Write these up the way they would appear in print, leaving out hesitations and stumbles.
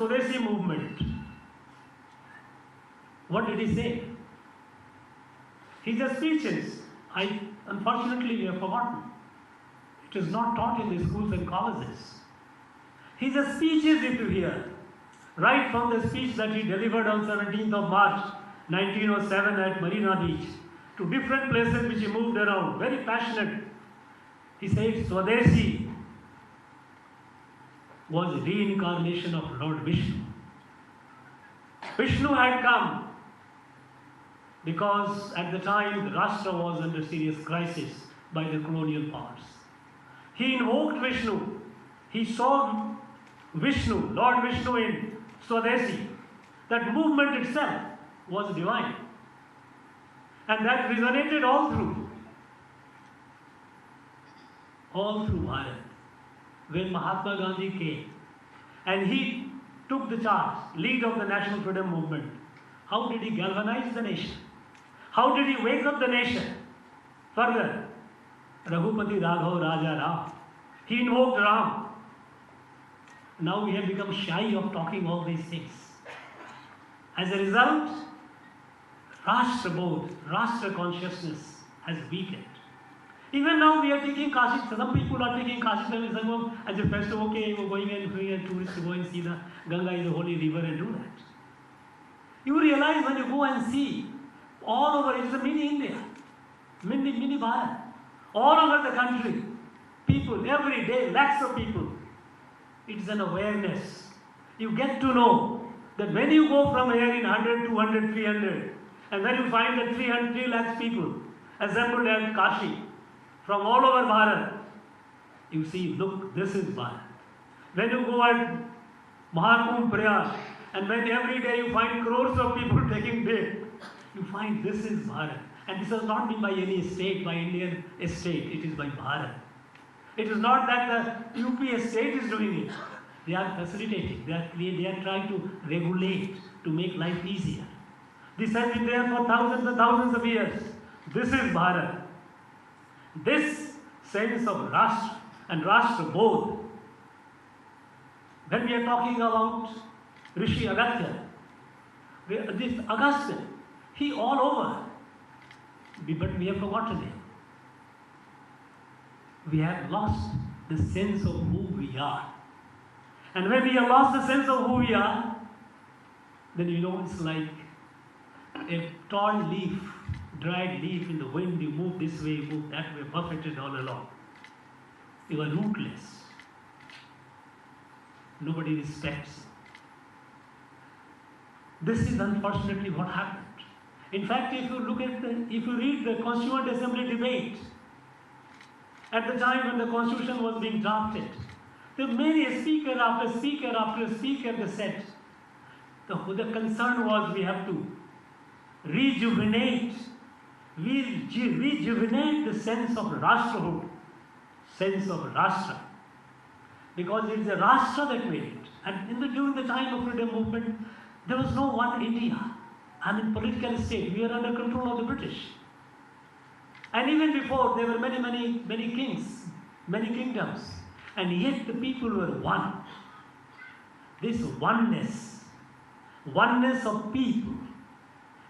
Swadeshi movement. What did he say? His speeches, unfortunately we have forgotten. It is not taught in the schools and colleges. His speeches, if you hear, right from the speech that he delivered on 17th of March 1907 at Marina Beach, to different places which he moved around, very passionate. He said Swadeshi was reincarnation of Lord Vishnu. Vishnu had come because at the time the Rashtra was under serious crisis by the colonial powers. He invoked Vishnu. He saw Vishnu, Lord Vishnu in Swadeshi. That movement itself was divine. And that resonated all through Bharat. When Mahatma Gandhi came and he took the charge, lead of the national freedom movement, how did he galvanize the nation? How did he wake up the nation? Further, Raghupati Raghav Raja Ram. He invoked Ram. Now we have become shy of talking all these things. As a result, Rashtra Bodh, Rashtra consciousness has weakened. Even now we are taking Kashi, some people are taking Kashi Sangam as a festival. Okay, we're going and free and tourists to go and see the Ganga is a holy river and do that. You realize when you go and see all over, it's a mini India, mini Bharat, all over the country, people, every day, lakhs of people. It's an awareness. You get to know that when you go from here in 100, 200, 300, and then you find that 3 lakhs people assembled at Kashi, from all over Bharat, you see, look, this is Bharat. When you go at Mahakumbh Prayag, and when every day you find crores of people taking dip, you find this is Bharat. And this has not been by any state, by Indian state, it is by Bharat. It is not that the UP state is doing it. They are facilitating, they are trying to regulate, to make life easier. This has been there for thousands and thousands of years. This is Bharat. This sense of Rashtra and Rashtra Bodh, when we are talking about Rishi Agastya, this Agastya, he all over, but we have forgotten him. We have lost the sense of who we are. And when we have lost the sense of who we are, then you know it's like a torn leaf, dried leaf in the wind. You move this way, you move that way, buffeted all along. You are rootless. Nobody respects you. This is unfortunately what happened. In fact, if you read the Constituent Assembly debate, at the time when the Constitution was being drafted, there were many speaker after speaker after speaker that said, the concern was we have to rejuvenate the sense of Rashtrahood, sense of Rashtra. Because it is a Rashtra that made it. And during the time of freedom movement, there was no one India. I mean, political state. We were under control of the British. And even before, there were many kings, many kingdoms. And yet the people were one. This oneness of people,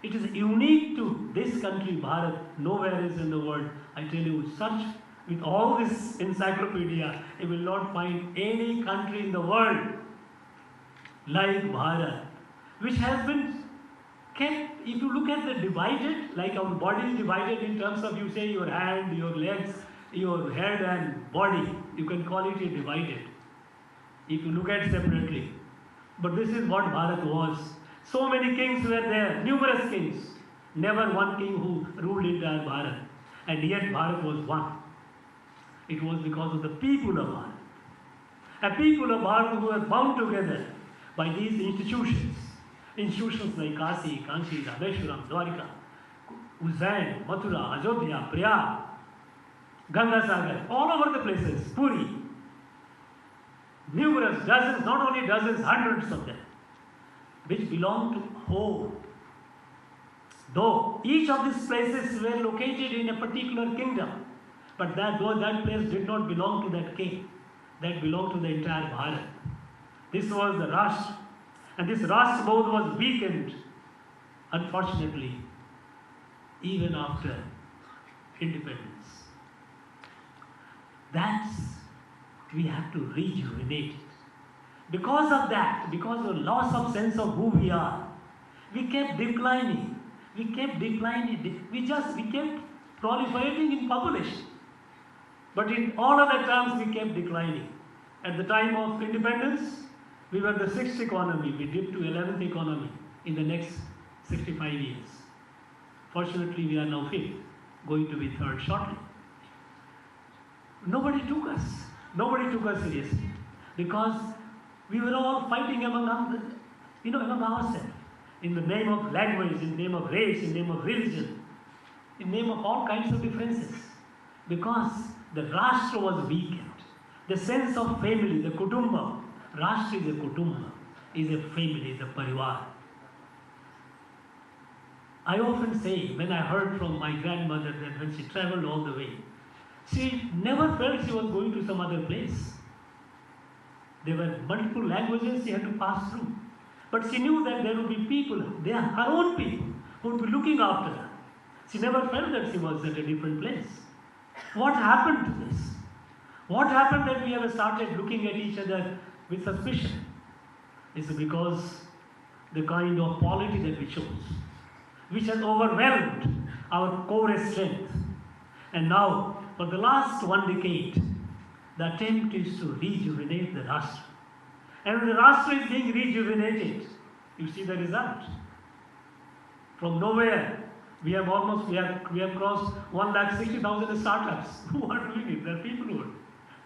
it is unique to this country, Bharat. Nowhere else in the world. I tell you, search with all this encyclopedia, you will not find any country in the world like Bharat, which has been kept. If you look at the divided, like our body is divided in terms of, you say, your hand, your legs, your head and body, you can call it a divided, if you look at it separately. But this is what Bharat was. So many kings were there, numerous kings. Never one king who ruled entire Bharat. And yet Bharat was one. It was because of the people of Bharat. A people of Bharat who were bound together by these institutions. Institutions like Kasi, Kanchi, Rameshwaram, Dwarika, Ujjain, Mathura, Ajodhya, Prayag, Ganga Sagar, all over the places, Puri. Numerous, dozens, not only dozens, hundreds of them, which belong to whole. Though each of these places were located in a particular kingdom, but that place did not belong to that king, that belonged to the entire Bharat. This was the Rashtra. And this Rashtrabodh was weakened, unfortunately, even after independence. That's, we have to rejuvenate it. Because of that, because of the loss of sense of who we are, we kept declining. We kept declining. We kept proliferating in population. But in all other terms, we kept declining. At the time of independence, we were the 6th economy. We dipped to 11th economy in the next 65 years. Fortunately, we are now 5th, going to be 3rd shortly. Nobody took us. Nobody took us seriously because we were all fighting among ourselves in the name of language, in the name of race, in the name of religion, in the name of all kinds of differences. Because the Rashtra was weakened. The sense of family, the Kutumba, Rashtra is a Kutumba, is a family, is a parivar. I often say, when I heard from my grandmother that when she traveled all the way, she never felt she was going to some other place. There were multiple languages she had to pass through. But she knew that there would be people, they are her own people, who would be looking after her. She never felt that she was at a different place. What happened to this? What happened that we have started looking at each other with suspicion? It's because the kind of polity that we chose, which has overwhelmed our core strength. And now, for the last 1 decade, the attempt is to rejuvenate the Rashtra. And when the Rashtra is being rejuvenated, you see the result. From nowhere, we have crossed 160,000 startups who are doing it. There are people who are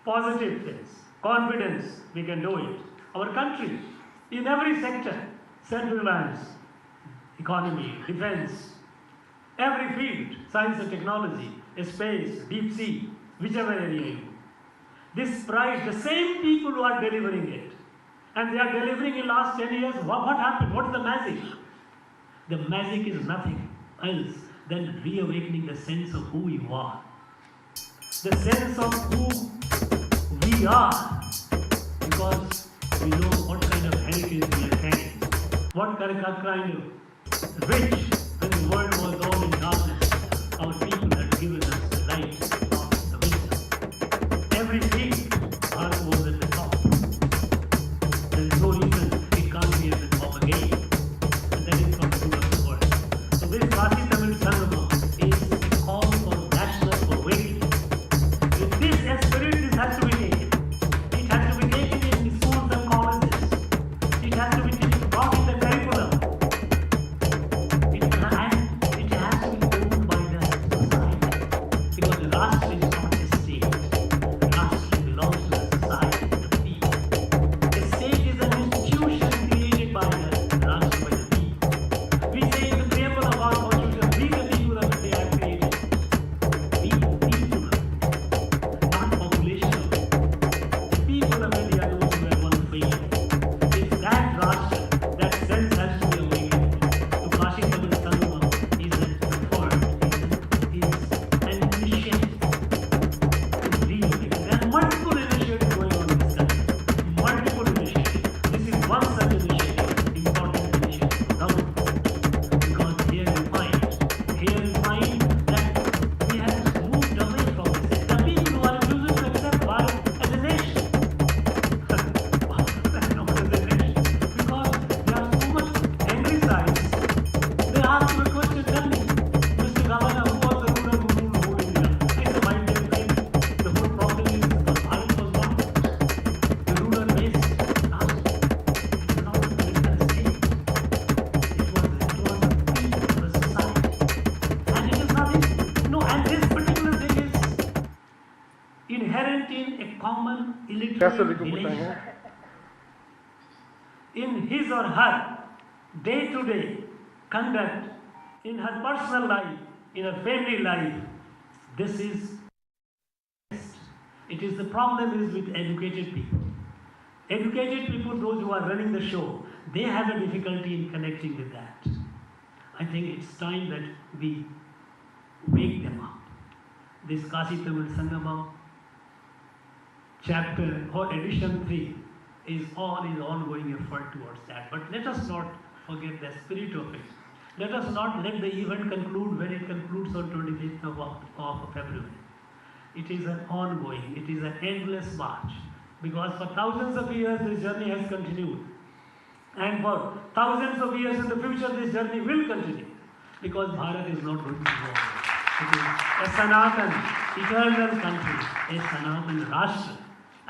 positive things, confidence, we can do it. Our country, in every sector, self-reliance, economy, defense, every field, science and technology, space, deep sea, whichever area you. This prize, the same people who are delivering it, and they are delivering in last 10 years, what happened? What is the magic? The magic is nothing else than reawakening the sense of who you are. The sense of who we are, because we know what kind of heritage we are carrying, what kind of rich, when the world was all in darkness, our people had given us the light, the wisdom. Everything was at the top. There is no reason it can't be at the top again. And that is from the good of the world. So this Thanthi Tamil Sangama is a call for national awakening. With this spirit, this has to be taken. It has to be taken in schools and colleges. It has to be brought in the curriculum. It has to be owned by the society. Because the Rashtra is not a state. The Rashtra belongs to the society, to the people. The state is an institution created by the Rashtra, by the people. We say in the preamble of our constitution, we the people of India are created. We the people of India, not population of India. The people of India are those who have one faith. It's that Rashtra, that sense has to be awakened. So Kashi Tamil Sangama is an effort, is an initiative to reawaken. There are multiple initiatives going on in this country. Multiple initiatives. This is one such initiative, important initiative to come. Because here we find that we have moved away from this. There are people who are refusing to accept Bharat as a nation. Not as a nation. Because they are so much anglicised. They ask you a question, tell me, Mr. Governor, who was the ruler who ruled whole India? I say, my dear friend, the whole problem is because Bharat was not the ruler based. It's not a political state. It was a people, a society. And it is nothing. No, and this particular thing is inherent in a common illiterate village. In his or her day-to-day conduct, in her personal life, in her family life, this is it is the problem is with educated people. Educated people, those who are running the show, they have a difficulty in connecting with that. I think it's time that we wake them up. This Kashi Tamil Sangama chapter or edition 3 is all is ongoing effort towards that. But let us not forget the spirit of it. Let us not let the event conclude when it concludes on 25th of February. It is an ongoing, it is an endless march. Because for thousands of years this journey has continued. And for thousands of years in the future this journey will continue. Because Bharat is not going to go away. It is a Sanatan, eternal country, a Sanatan Rashtra.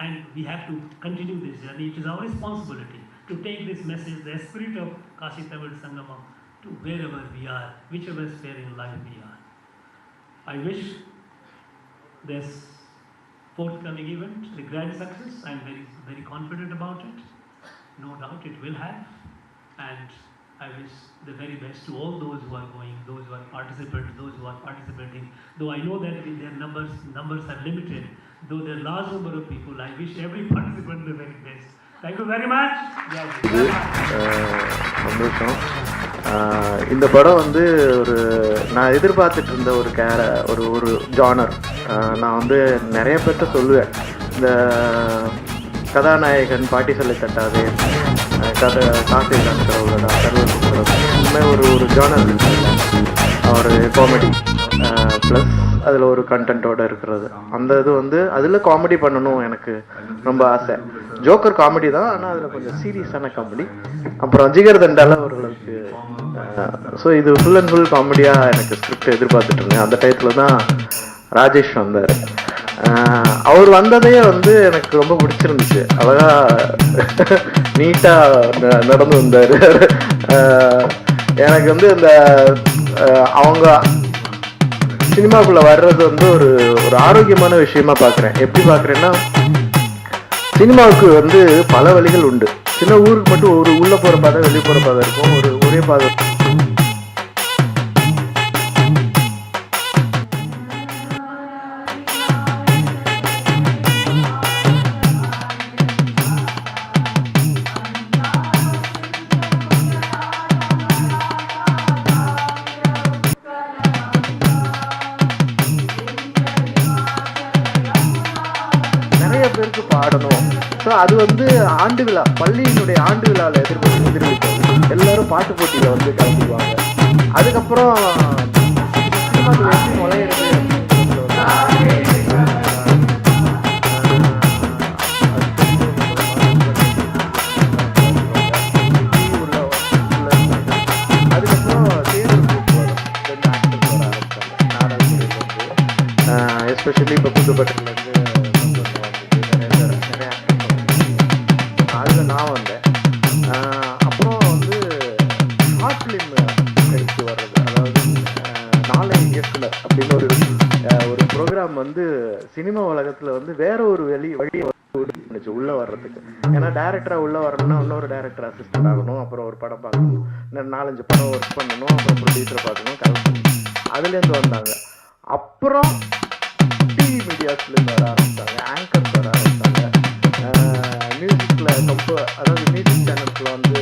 And we have to continue this journey. It is our responsibility to take this message, the spirit of Kashi Tamil Sangamam, to wherever we are, whichever sphere in life we are. I wish this forthcoming event a grand success. I am very, very confident about it. No doubt it will have. And I wish the very best to all those who are going, those who are participants, those who are participating. Though I know that their numbers are limited, though there are large number of people, I wish every participant the very best. Thank you very much. சந்தோஷம். இந்த படம் வந்து ஒரு நான் எதிர்பார்த்துட்டு இருந்த ஒரு genre. நான் வந்து நிறைய பேர்கிட்ட சொல்லுவேன், இந்த கதாநாயகன் பாட்டி சொல்லி தட்டாது காசை காட்டுறவங்களோட இந்த மாதிரி ஒரு ஜானர் ஒரு காமெடி ப்ளஸ் அதில் ஒரு கண்டென்ட்டோடு இருக்கிறது. அந்த இது வந்து அதில் காமெடி பண்ணணும் எனக்கு ரொம்ப ஆசை. ஜோக்கர் காமெடி தான், ஆனால் அதில் கொஞ்சம் சீரியஸான காமெடி. அப்புறம் ஜிகர் தண்டால ஓரளவுக்கு. ஸோ இது ஃபுல் அண்ட் ஃபுல் காமெடியாக எனக்கு ஸ்கிரிப்ட் எதிர்பார்த்துட்டு இருந்தேன். அந்த டயத்தில் தான் ராஜேஷ் வந்தார். அவர் வந்ததே வந்து எனக்கு ரொம்ப பிடிச்சிருந்துச்சு. அழகா நீட்டாக நடந்து வந்தார். எனக்கு வந்து இந்த அவங்க சினிமாக்குள்ளே வர்றது வந்து ஒரு ஆரோக்கியமான விஷயமா பார்க்குறேன். எப்படி பார்க்குறேன்னா, சினிமாவுக்கு வந்து பல வழிகள் உண்டு. சின்ன ஊருக்கு மட்டும் ஒரு உள்ளே போகிற பாதை வெளியே போகிற பாதை இருக்கும், ஒரே பாதை. பேருக்கு பாடணும். ஸோ அது வந்து ஆண்டு விழா, பள்ளியினுடைய ஆண்டு விழாவில் எதிர்பார்த்து எல்லாரும் பாட்டு போட்டியில் வந்து கலந்துக்குவாங்க. அதுக்கப்புறம் சினிமாவில் எப்படி நுழையிறது அதுக்கப்புறம் தேர்தல் வரும். 2 ஆக்டர்ஸ் வர ஆரம்பிச்சாங்க நாடாளுமன்றம். எஸ்பெஷலி இப்போ புதுப்பட்டிலேருந்து அதில் நான் வந்தேன். அப்புறம் வந்து ஷார்ட் ஃபிலிம் எடுத்து வர்றது, அதாவது நாளை இயக்குனர் அப்படின்னு ஒரு ப்ரோக்ராம் வந்து சினிமா உலகத்தில் வந்து வேற ஒரு வழி இருந்துச்சு உள்ளே வர்றதுக்கு. ஏன்னா டேரக்டராக உள்ளே வரணும்னா இன்னொரு டேரக்டர் அசிஸ்டன்ட் ஆகணும், அப்புறம் ஒரு படம் பார்க்கணும், 4-5 படம் ஒர்க் பண்ணணும், அப்புறம் ப்ரொடியூசரை பார்க்கணும், கலக்கணும். அதுலேருந்து வந்தாங்க. அப்புறம் டிவி மீடியாஸ்லேருந்து வர ஆரம்பித்தாங்க, ஆங்கர்ஸ் வர ஆரம்பித்தாங்க. மியூசிக்கில் அதாவது மியூசிக் சேனல்ஸில் வந்து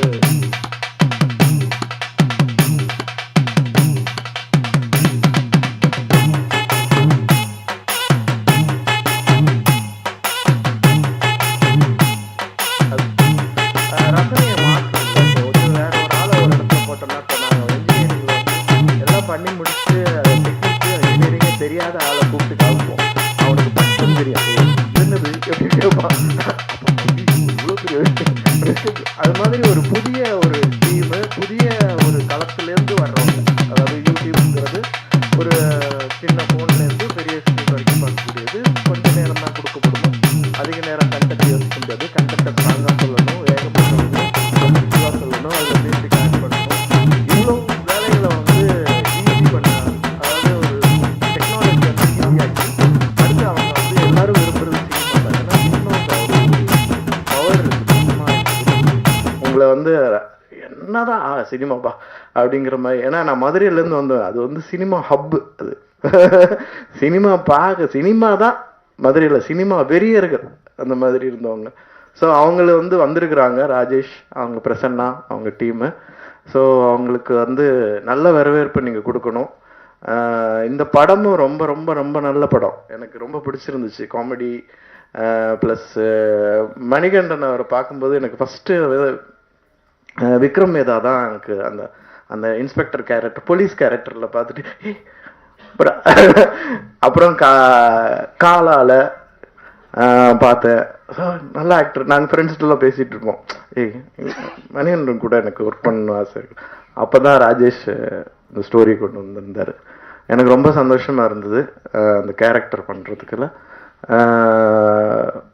ரசனையை மாற்றணும். வேற ஒரு ஆளை ஒரு இடத்துல போட்டோம்னா, இப்போ நாங்கள் இன்ஜினியரிங்கில் வந்து எல்லாம் பண்ணி முடிச்சுட்டு டெக்னிக்கு இன்ஜினியரிங்கே தெரியாத ஆளை கூப்பிட்டு காமிப்போம். அவனுக்கு பட்டம் தெரியாது, என்னது எப்படி கேட்பான். அது மாதிரி ஒரு புதிய ஒரு டீமு, புதிய ஒரு களத்திலேருந்து வர்றவங்க. அதாவது யூடியூப்ங்கிறது ஒரு சின்ன ஃபோன்லேருந்து பெரிய ஸ்க்ரீன் வரைக்கும் பார்க்கக்கூடியது. கொஞ்சம் நேரம் தான் கொடுக்கப்படணும், அதிக நேரம் கண்டென்ட் யூஸ் பண்ணுறது, கண்டென்ட்டை ஸ்ட்ராங்காக சொல்லணும், வேகமாக சொல்லணும், கம்ப்ளீட்டாக சொல்லணும், அதில் மியூசிக் ஆட் பண்ணணும். இவ்வளோ வேலைகளை வந்து ஈஸி பண்ணாங்க. அதாவது ஒரு டெக்னாலஜி வந்து ஈஸியாகி அடுத்து அவங்க வந்து எல்லாரும் விரும்புகிறது சினிமா தான். ஏன்னா சினிமாவுக்கு பவர் இருக்குது. உங்களை வந்து என்னதான் சினிமாப்பா அப்படிங்கிற மாதிரி. ஏன்னா நான் மதுரையிலேருந்து வந்தேன். அது வந்து சினிமா ஹப்பு. அது சினிமா தான் மதுரையில் சினிமா வெறியர்கள் அந்த மாதிரி இருந்தவங்க. ஸோ அவங்கள வந்து வந்திருக்கிறாங்க ராஜேஷ், அவங்க பிரசன்னா, அவங்க டீமு. ஸோ அவங்களுக்கு வந்து நல்ல வரவேற்பு நீங்கள் கொடுக்கணும். இந்த படமும் ரொம்ப ரொம்ப ரொம்ப நல்ல படம். எனக்கு ரொம்ப பிடிச்சிருந்துச்சு. காமெடி ப்ளஸ் மணிகண்டன் அவரை பார்க்கும்போது எனக்கு ஃபஸ்ட்டு விக்ரம் மேதா தான் எனக்கு அந்த அந்த இன்ஸ்பெக்டர் கேரக்டர் போலீஸ் கேரக்டரில் பார்த்துட்டு அப்புறம் காலால பார்த்தேன். நல்ல ஆக்டர். நாங்கள் ஃப்ரெண்ட்ஸ்லாம் பேசிகிட்டு இருப்போம், மணிகண்டன் கூட எனக்கு ஒர்க் பண்ணணும் ஆசை. அப்போ தான் ராஜேஷ் இந்த ஸ்டோரி கொண்டு வந்திருந்தார். எனக்கு ரொம்ப சந்தோஷமாக இருந்தது அந்த கேரக்டர் பண்ணுறதுக்குள்ள.